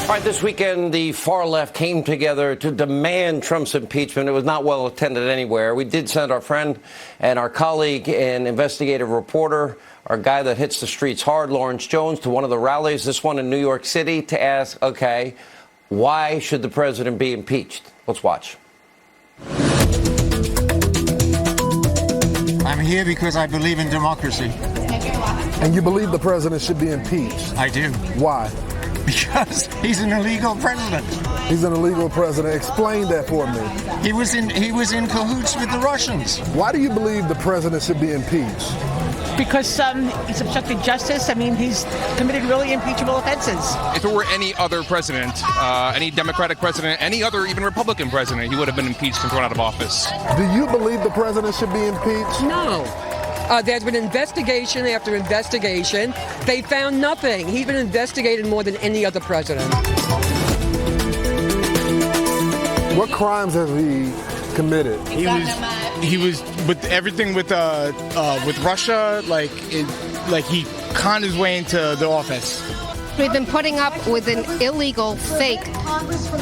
All right, this weekend, the far left came together to demand Trump's impeachment. It was not well attended anywhere. We did send our friend and our colleague and investigative reporter, our guy that hits the streets hard, Lawrence Jones, to one of the rallies, this one in New York City, to ask, okay, why should the president be impeached? Let's watch. I'm here because I believe in democracy. And you believe the president should be impeached? I do. Why? Because he's an illegal president. He's an illegal president. Explain that for me. He was in cahoots with the Russians. Why do you believe the president should be impeached? Because he's obstructed justice. I mean, he's committed really impeachable offenses. If it were any other president, any Democratic president, any other even Republican president, he would have been impeached and thrown out of office. Do you believe the president should be impeached? No. There's been investigation after investigation. They found nothing. He's been investigated more than any other president. What crimes has he committed? He was with everything with Russia. Like he conned his way into the office. We've been putting up with an illegal, fake,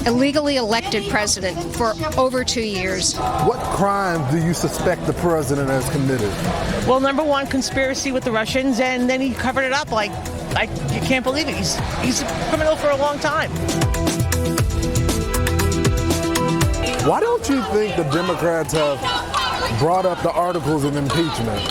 illegally elected president for over 2 years. What crimes do you suspect the president has committed? Well, number one, conspiracy with the Russians, and then he covered it up like you can't believe it. He's a criminal for a long time. Why don't you think the Democrats have brought up the articles of impeachment?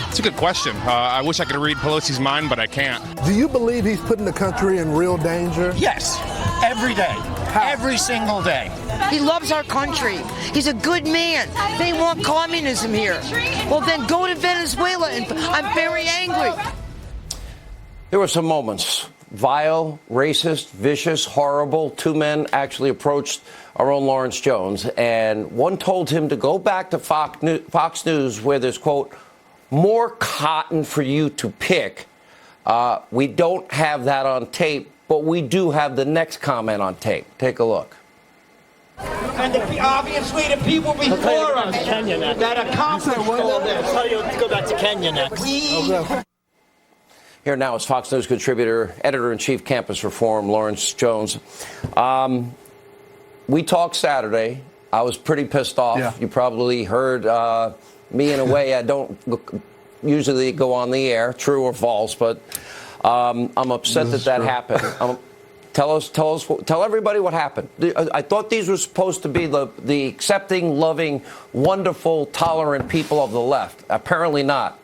It's a good question. I wish I could read Pelosi's mind, but I can't. Do you believe he's putting the country in real danger? Yes, every day. How? Every single day. He loves our country. He's a good man. They want communism here. Well, then go to Venezuela, and I'm very angry. There were some moments. Vile, racist, vicious, horrible. Two men actually approached our own Lawrence Jones, and one told him to go back to Fox News, where there's, quote, more cotton for you to pick. We don't have that on tape, but we do have the next comment on tape. Take a look. And obviously the people before us that accomplished all this. I'll tell you to go back to Kenya next. Here now is Fox News contributor, editor-in-chief, Campus Reform, Lawrence Jones. We talked Saturday. I was pretty pissed off. Yeah. You probably heard me in a way I don't usually go on the air, true or false, but I'm upset that happened. Tell everybody what happened. I thought these were supposed to be the accepting, loving, wonderful, tolerant people of the left. Apparently not.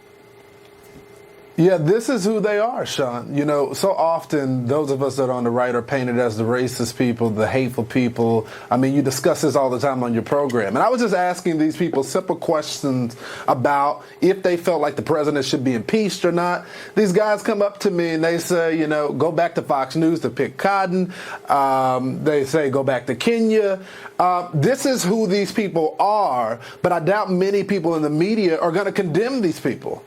Yeah, this is who they are, Sean. You know, so often those of us that are on the right are painted as the racist people, the hateful people. I mean, you discuss this all the time on your program. And I was just asking these people simple questions about if they felt like the president should be impeached or not. These guys come up to me and they say, you know, go back to Fox News to pick cotton. They say go back to Kenya. This is who these people are, but I doubt many people in the media are going to condemn these people.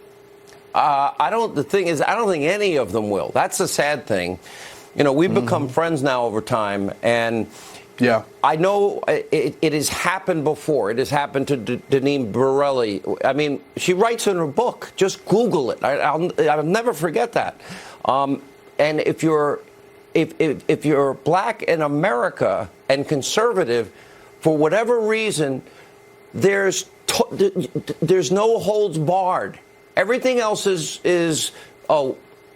The thing is, I don't think any of them will. That's the sad thing. You know, we've become friends now over time, and yeah, I know it has happened before. It has happened to Deneen Borelli. I mean, she writes in her book. Just Google it. I'll never forget that. And if you're black in America and conservative, for whatever reason, there's no holds barred. Everything else is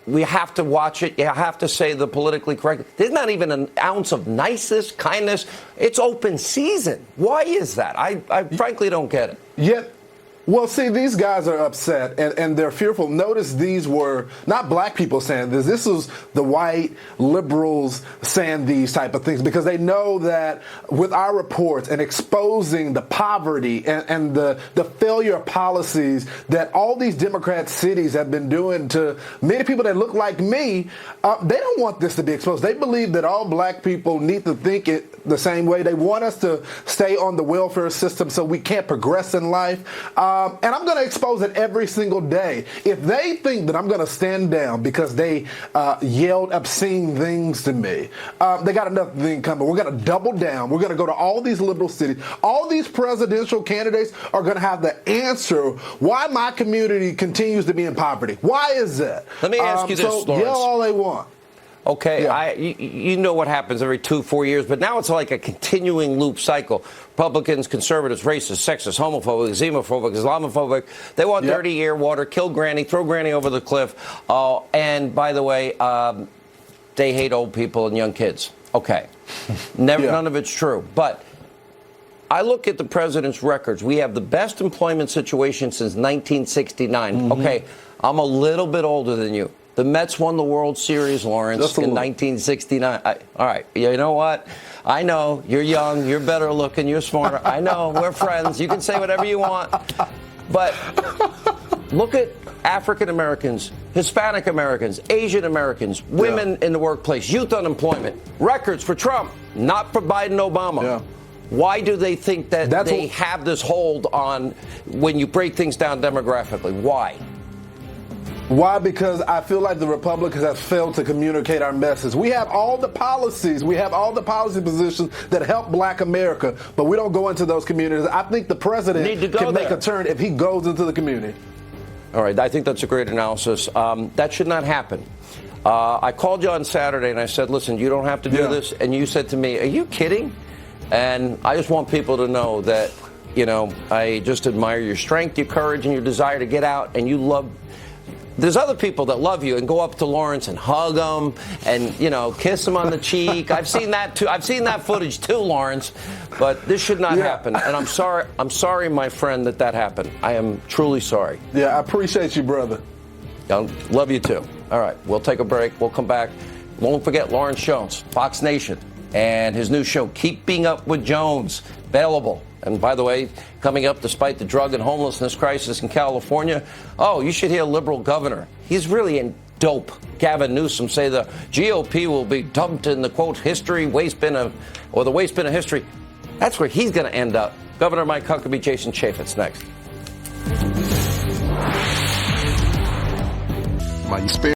we have to watch it. You have to say the politically correct. There's not even an ounce of niceness, kindness. It's open season. Why is that? I frankly don't get it. Yet, well, see, these guys are upset and they're fearful. Notice these were not black people saying this. This was the white liberals saying these type of things because they know that with our reports and exposing the poverty and the failure of policies that all these Democrat cities have been doing to many people that look like me, they don't want this to be exposed. They believe that all black people need to think it the same way. They want us to stay on the welfare system so we can't progress in life. And I'm going to expose it every single day. If they think that I'm going to stand down because they yelled obscene things to me, they got another thing coming. We're going to double down. We're going to go to all these liberal cities. All these presidential candidates are going to have the answer why my community continues to be in poverty. Why is that? Let me ask you this, so Lawrence. Yell all they want. Okay, Yeah. you know what happens every 2-4 years, but now it's like a continuing loop cycle. Republicans, conservatives, racist, sexist, homophobic, xenophobic, Islamophobic. They want dirty air, water, kill Granny, throw Granny over the cliff. And by the way, they hate old people and young kids. Okay, none of it's true. But I look at the president's records. We have the best employment situation since 1969. Okay, I'm a little bit older than you. The Mets won the World Series, Lawrence, in 1969. All right, you know what? I know you're young, you're better looking, you're smarter. I know, we're friends. You can say whatever you want. But look at African Americans, Hispanic Americans, Asian Americans, women in the workplace, youth unemployment, records for Trump, not for Biden, Obama. Yeah. Why do they think that they have this hold on when you break things down demographically? Why? Why? Because I feel like the Republicans have failed to communicate our message. We have all the policies. We have all the policy positions that help black America, but we don't go into those communities. I think the president can make a turn if he goes into the community. All right. I think that's a great analysis. That should not happen. I called you on Saturday and I said, listen, you don't have to do this. And you said to me, are you kidding? And I just want people to know that, you know, I just admire your strength, your courage, and your desire to get out, and you love. There's other people that love you and go up to Lawrence and hug him and, you know, kiss him on the cheek. I've seen that too. I've seen that footage too, Lawrence. But this should not happen. And I'm sorry. I'm sorry, my friend, that happened. I am truly sorry. Yeah, I appreciate you, brother. I love you too. All right, we'll take a break. We'll come back. Won't forget Lawrence Jones, Fox Nation, and his new show, Keeping Up with Jones, available. And by the way, coming up despite the drug and homelessness crisis in California, you should hear liberal governor. He's really in dope. Gavin Newsom say the GOP will be dumped in the, quote, history waste bin of, or the waste bin of history. That's where he's going to end up. Governor Mike Huckabee, Jason Chaffetz next.